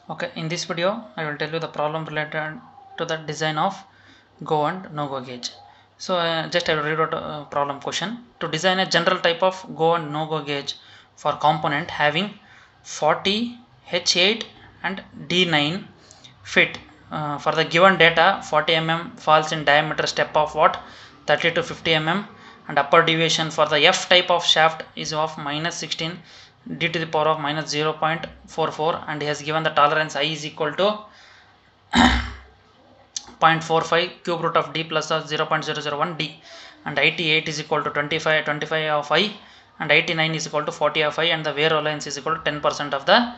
Okay, in this video I will tell you the problem related to the design of go and no go gauge. So just I will read out a problem question. To design a general type of go and no go gauge for component having 40 H8 and D9 fit, for the given data 40 mm falls in diameter step of what 30 to 50 mm, and upper deviation for the F type of shaft is of minus 16 d to the power of minus 0.44, and he has given the tolerance I is equal to 0.45 cube root of d plus of 0.001 d, and IT8 is equal to 25 of I, and IT9 is equal to 40 of I, and the wear allowance is equal to 10% of the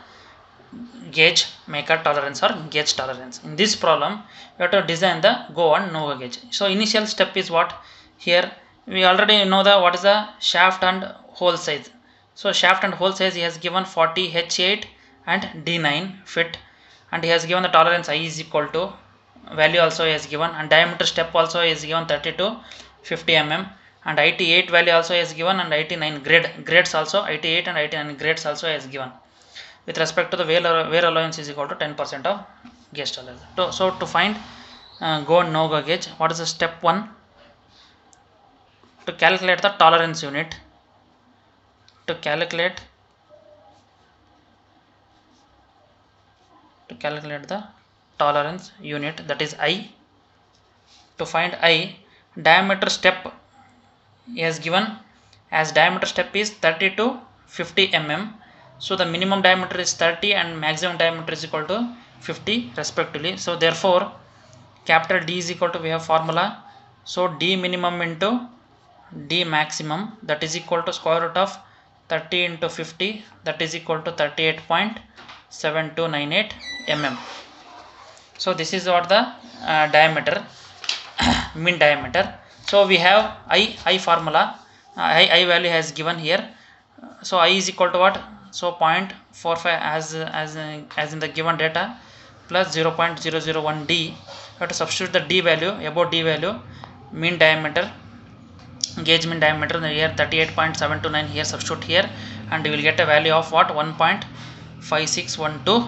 gauge maker tolerance or gauge tolerance. In this problem you have to design the go and no go gauge. So initial step is what? Here we already know the what is the shaft and hole size. So shaft and hole size he has given 40 H8 and D9 fit, and he has given the tolerance I is equal to value also he has given, and diameter step also is given 30 to 50 mm, and IT8 value also is given, and IT9 grades also IT8 and IT9 grades also is given. With respect to the wear allowance is equal to 10% of gauge tolerance. So to find go and no go gauge, what is the step 1? To calculate the tolerance unit. To calculate the tolerance unit, that is I. To find I, diameter step is given as diameter step is 30 to 50 mm. So the minimum diameter is 30 and maximum diameter is equal to 50 respectively. So therefore capital D is equal to, we have formula, so D minimum into D maximum, that is equal to square root of 30 into 50, that is equal to 38.7298 mm. So this is what the diameter mean diameter. So we have I formula, I value has given here. So I is equal to what? So 0.45 as in the given data plus 0.001 d. You have to substitute the d value, above d value, mean diameter, gauge mean diameter here 38.729, here substitute here, and you will get a value of what? 1.5612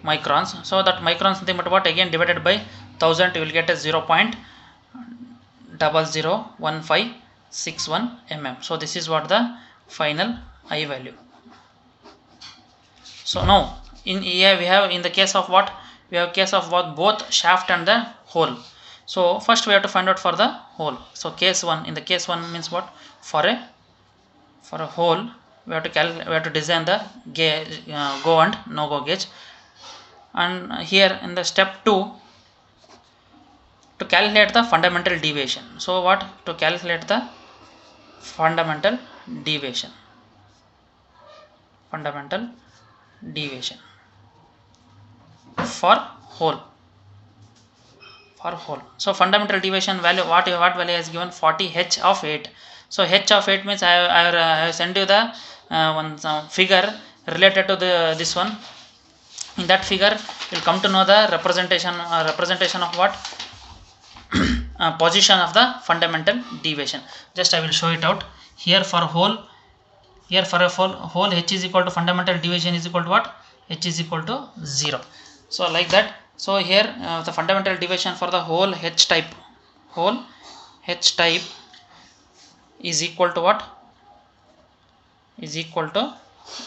microns. So that microns nothing but what? Again divided by 1000, you will get a 0.001561 mm. So this is what the final I value. So now in here we have, in the case of what? We have case of what? Both shaft and the hole. So first we have to find out for the hole. So case 1, in the case 1 means what? For a hole we have to design the gauge, go and no go gauge. And here in the step 2, to calculate the fundamental deviation. So what? To calculate the fundamental deviation for hole. So fundamental deviation value, what value is given? 40 H of 8. So H of 8 means I send you the one figure related to this one. In that figure you will come to know the representation of what? Position of the fundamental deviation. Just I will show it out here. For hole, here for a hole H is equal to fundamental deviation is equal to what? H is equal to 0. So like that. So here the fundamental deviation for the whole H type is equal to what? Is equal to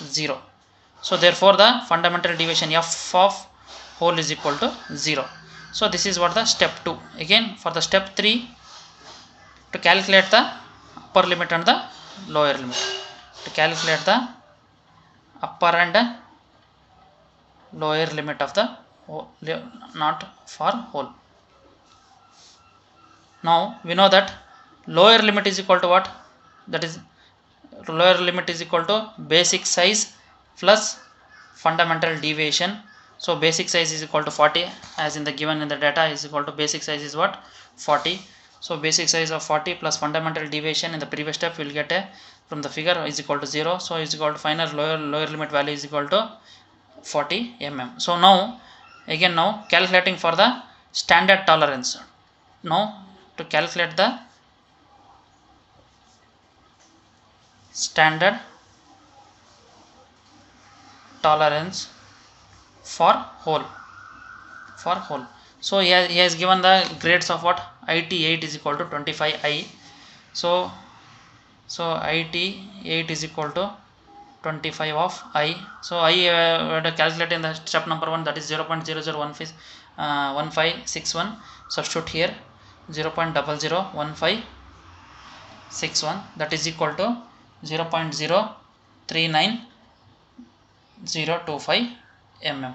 0. So therefore the fundamental deviation F of hole is equal to 0. So this is what the step 2. Again for the step 3, to calculate the upper limit and the lower limit. To calculate the upper and lower limit of the hole, not for hole. Now we know that lower limit is equal to what? That is, lower limit is equal to basic size plus fundamental deviation. So basic size is equal to 40, as in the given in the data is equal to, basic size is what? 40. So basic size of 40 plus fundamental deviation in the previous step we will get a, from the figure, is equal to 0. So is equal to final lower limit value is equal to 40 mm. So now again, now calculating for the standard tolerance. Now to calculate the standard tolerance for hole. So he has given the grades of what? IT8 is equal to 25i. So IT8 is equal to 25 of I. So I had to calculate in the step number 1, that is 0.001561. Substitute here 0.001561, that is equal to 0.039025 mm.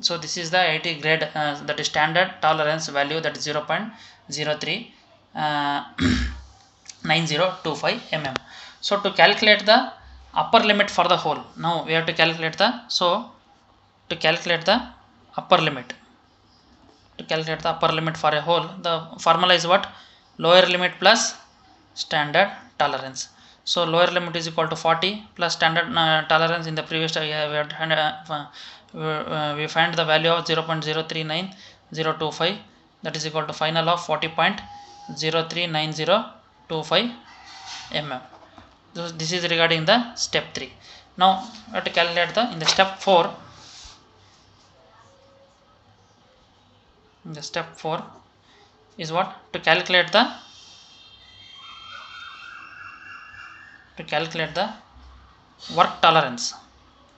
So this is the IT grade, that is standard tolerance value, that is 0.039025 mm. So to calculate the upper limit for the hole, now we have to calculate the upper limit. To calculate the upper limit for a hole, the formula is what? Lower limit plus standard tolerance. So lower limit is equal to 40 plus standard tolerance. In the previous we find the value of 0.039025, that is equal to final of 40.039025 mm. So this is regarding the step 3. Now we have to calculate in the step 4. The step 4 is what? To calculate the work tolerance.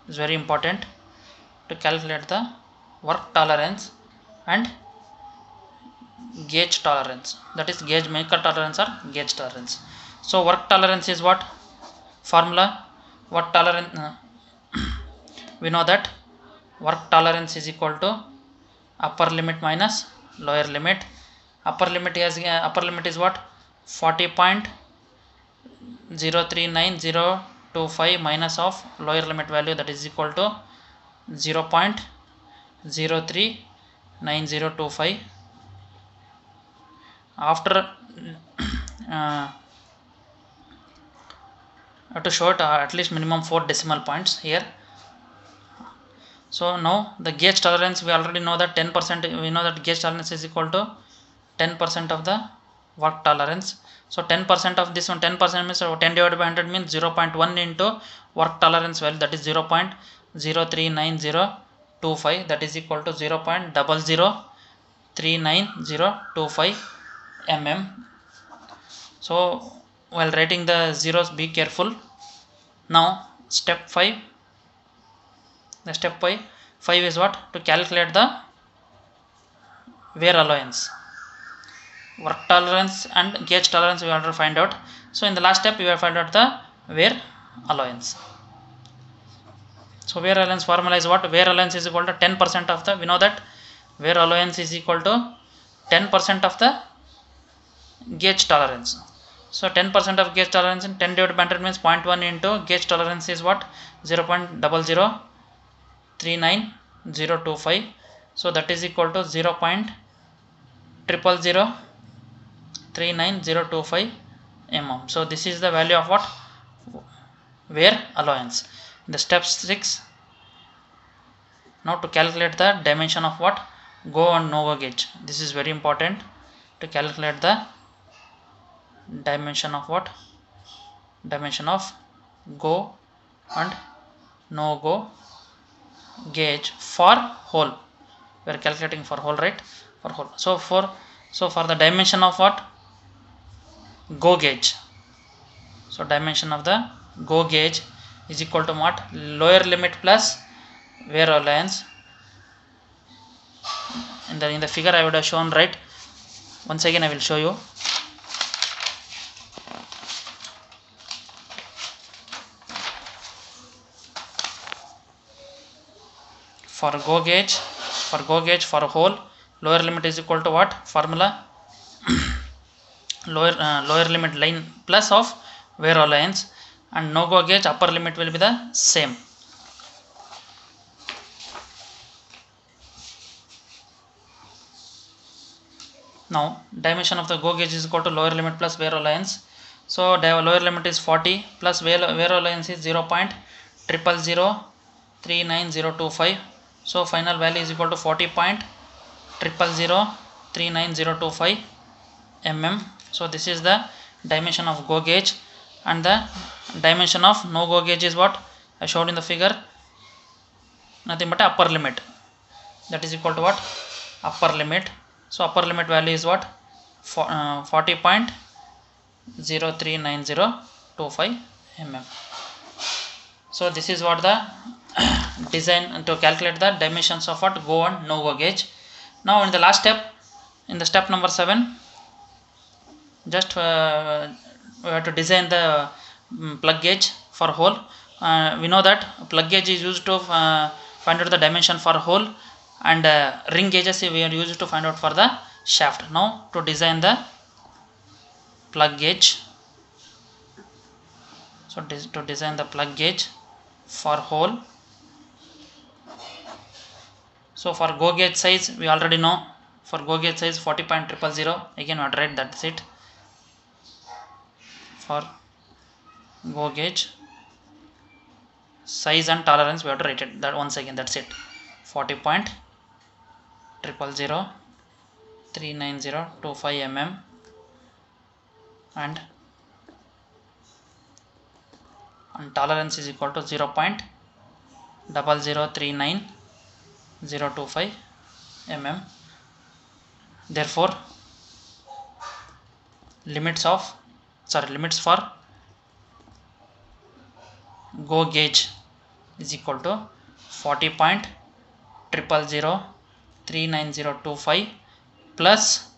Is very important to calculate the work tolerance and gauge tolerance, that is gauge maker tolerance or gauge tolerance. So work tolerance is what? Formula, work tolerance, we know that work tolerance is equal to upper limit minus lower limit. Upper limit is what? 40.039025 minus of lower limit value, that is equal to 0.039025. After to show it at least minimum 4 decimal points here. So now the gauge tolerance, we already know that 10%, we know that gauge tolerance is equal to 10% of the work tolerance. So 10% of this one, 10% means 10 divided by 100 means 0.1 into work tolerance value, that is 0.039025, that is equal to 0.00399025 mm. So while writing the zeros, be careful. Now step 5. The step 5 is what? To calculate the wear allowance. Work tolerance and gauge tolerance we already find out. So in the last step we have find out the wear allowance. So wear allowance formula is what? Wear allowance is equal to 10% of the, we know that wear allowance is equal to 10% of the gauge tolerance. So 10% of gauge tolerance and 10 divided by 100 means 0.1 into gauge tolerance is what? 0.00399025. So that is equal to 0.00399025 mm. So this is the value of what? Wear allowance. In the step 6, now to calculate the dimension of what? Go and no go gauge. This is very important to calculate the dimension of what? Dimension of go and no go gauge for hole. We are calculating for hole, right? For hole. So for the dimension of what? Go gauge. So dimension of the go gauge is equal to what? Lower limit plus wear allowance. In the figure I would have shown, right? Once again I will show you. For go gauge for a hole, lower limit is equal to what? Formula lower limit line plus of wear allowance, and no go gauge upper limit will be the same. Now dimension of the go gauge is equal to lower limit plus wear allowance. So lower limit is 40 plus wear allowance is 0.00399025. So final value is equal to 40.00399025 mm. So this is the dimension of go gauge, and the dimension of no go gauge is what I showed in the figure. nothing but upper limit, that is equal to what? Upper limit. So upper limit value is what? 40.039025 mm. So this is what the design to calculate the dimensions of what? Go and no go gauge. Now in the last step, in the step number 7, just we have to design the plug gauge for hole. We know that plug gauge is used to find out the dimension for hole, and ring gauges we are used to find out for the shaft. Now to design the plug gauge, so to design the plug gauge for hole. So for go gauge size we already know, for go gauge size 40.000, again we have to write, that's it. For go gauge size and tolerance we have to write it, that once again, that's it. 40.000399025 mm and tolerance is equal to 0.0039025 mm. Therefore limits for go gauge is equal to 40.000399025 plus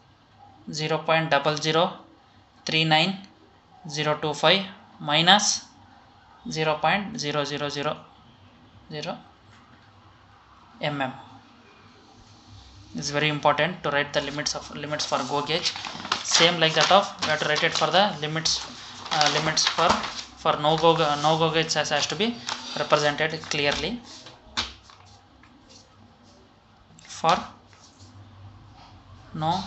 0.0039025 minus 0.0000 mm. This is very important to write the limits for go gauge. Same like that of we have to write it for the limits for no go gauge has to be represented clearly. For no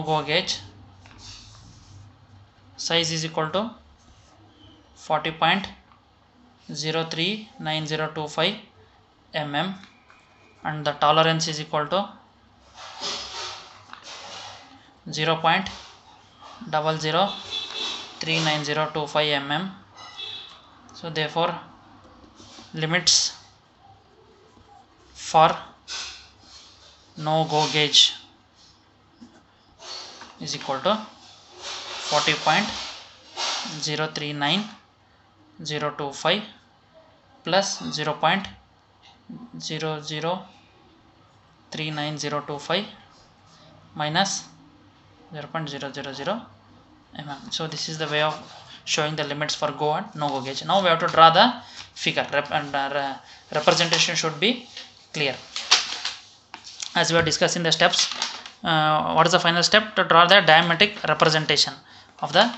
go gauge, size is equal to 40.0399025 mm and the tolerance is equal to 0.0039025 mm. So therefore limits for no go gauge is equal to 40.0399025 plus 0.0039025 minus 0.000 mm. So this is the way of showing the limits for go and no go gauge. Now we have to draw the figure and representation should be clear. As we are discussing the steps, what is the final step? To draw the diametric representation of the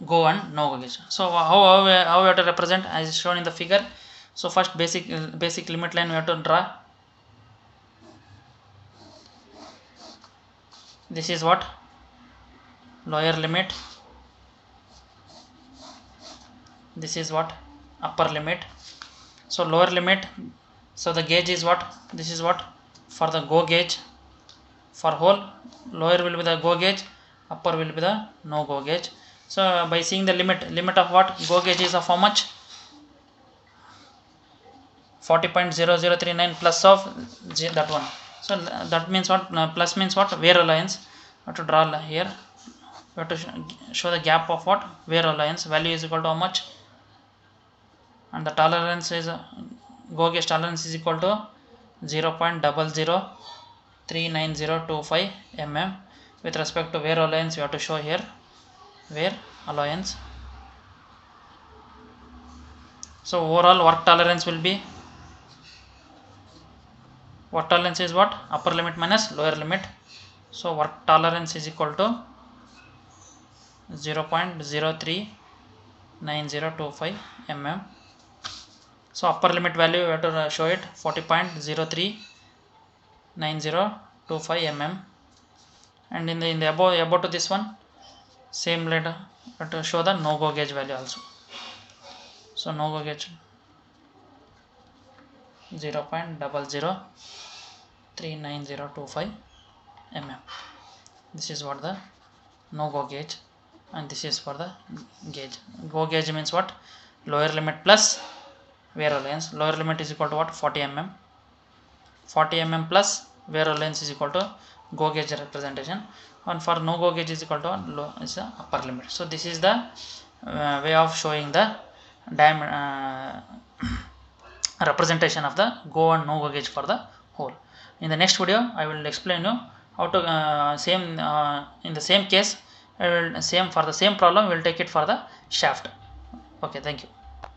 go and no go gauge. So how we have to represent as shown in the figure. So first basic limit line we have to draw. This is what? Lower limit. This is what? Upper limit. So lower limit, so the gauge is what? This is what? For the go gauge, for hole, lower will be the go gauge, upper will be the no go gauge. So by seeing the limit of what? Go gauge is of how much? 40.0039 plus of that one. So that means what? Plus means what? Wear allowance. We have to draw here. We have to show the gap of what? Wear allowance. Value is equal to how much? And the tolerance is go gauge tolerance is equal to 0.0039025 mm. With respect to wear allowance, we have to show here wear allowance. So overall work tolerance will be, work tolerance is what? Upper limit minus lower limit. So work tolerance is equal to 0.0399025 mm. So upper limit value we have to show it 40.0399025 mm. And in the above to this one, same later we have to show the no go gauge value also. So no go gauge 0.0039025 mm. This is what the no go gauge, and this is for the gauge. Go gauge means what? lower limit plus wear length. Lower limit is equal to what? 40 mm. 40 mm plus wear length is equal to go gauge representation, and for no go gauge is equal to low is the upper limit. So this is the way of showing the representation of the go and no go gauge for the hole. In the next video I will explain you how to in the same case I will same for the same problem we will take it for the shaft. Okay, thank you.